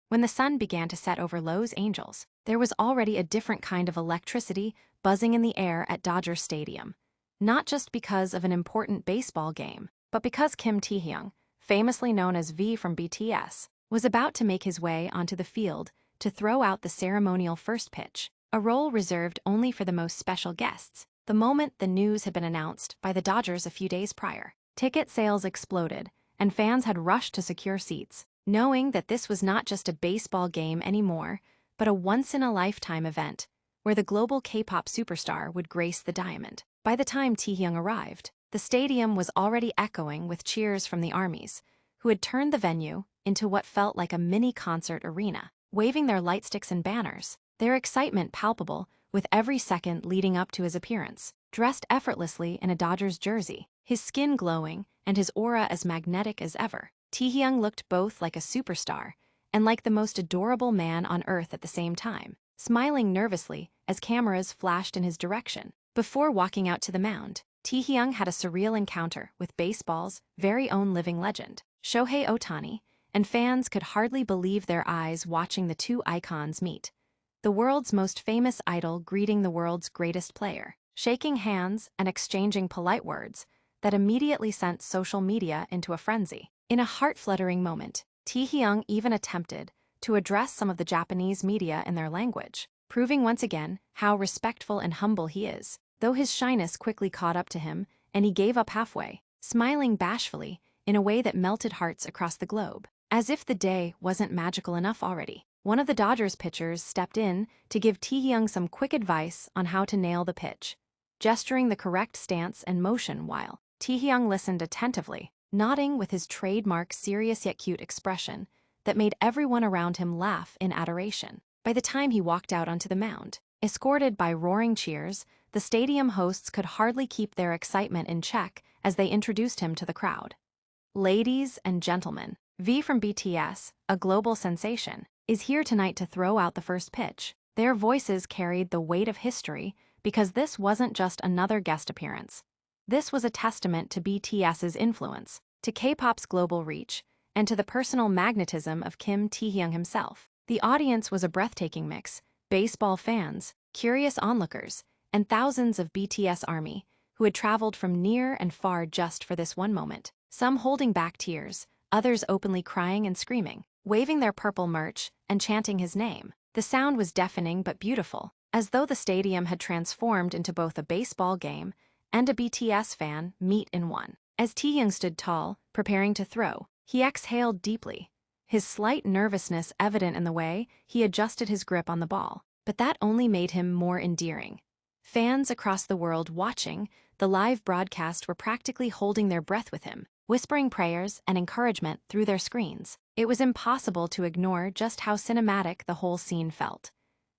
When the sun began to set over Los Angeles, there was already a different kind of electricity buzzing in the air at Dodger Stadium. Not just because of an important baseball game, but because Kim Taehyung, famously known as V from BTS, was about to make his way onto the field to throw out the ceremonial first pitch, a role reserved only for the most special guests. The moment the news had been announced by the Dodgers a few days prior, ticket sales exploded, and fans had rushed to secure seats, knowing that this was not just a baseball game anymore, but a once-in-a-lifetime event where the global K-pop superstar would grace the diamond. By the time Taehyung arrived, the stadium was already echoing with cheers from the armies, who had turned the venue into what felt like a mini-concert arena, waving their lightsticks and banners, their excitement palpable with every second leading up to his appearance. Dressed effortlessly in a Dodgers jersey, his skin glowing and his aura as magnetic as ever, Taehyung looked both like a superstar and like the most adorable man on earth at the same time, smiling nervously as cameras flashed in his direction. Before walking out to the mound, Taehyung had a surreal encounter with baseball's very own living legend, Shohei Ohtani, and fans could hardly believe their eyes watching the two icons meet. The world's most famous idol greeting the world's greatest player, shaking hands and exchanging polite words that immediately sent social media into a frenzy. In a heart-fluttering moment, Taehyung even attempted to address some of the Japanese media in their language, proving once again how respectful and humble he is, though his shyness quickly caught up to him and he gave up halfway, smiling bashfully in a way that melted hearts across the globe. As if the day wasn't magical enough already, one of the Dodgers pitchers stepped in to give Taehyung some quick advice on how to nail the pitch, gesturing the correct stance and motion while Taehyung listened attentively, nodding with his trademark serious yet cute expression that made everyone around him laugh in adoration. By the time he walked out onto the mound, escorted by roaring cheers, the stadium hosts could hardly keep their excitement in check as they introduced him to the crowd. Ladies and gentlemen, V from BTS, a global sensation, is here tonight to throw out the first pitch. Their voices carried the weight of history because this wasn't just another guest appearance. This was a testament to BTS's influence, to K-pop's global reach, and to the personal magnetism of Kim Taehyung himself. The audience was a breathtaking mix: baseball fans, curious onlookers, and thousands of BTS army who had traveled from near and far just for this one moment, some holding back tears, others openly crying and screaming, waving their purple merch and chanting his name. The sound was deafening but beautiful, as though the stadium had transformed into both a baseball game and a BTS fan meet in one. As Taehyung stood tall, preparing to throw, he exhaled deeply, his slight nervousness evident in the way he adjusted his grip on the ball. But that only made him more endearing. Fans across the world watching the live broadcast were practically holding their breath with him, whispering prayers and encouragement through their screens. It was impossible to ignore just how cinematic the whole scene felt.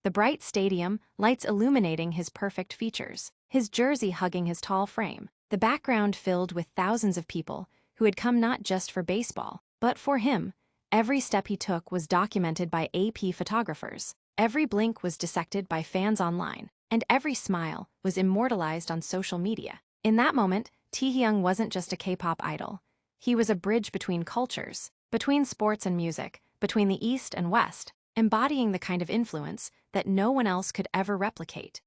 The bright stadium lights illuminating his perfect features, his jersey hugging his tall frame, the background filled with thousands of people who had come not just for baseball, but for him. Every step he took was documented by AP photographers, every blink was dissected by fans online, and every smile was immortalized on social media. In that moment, Taehyung wasn't just a K-pop idol. He was a bridge between cultures, between sports and music, between the East and West, embodying the kind of influence that no one else could ever replicate.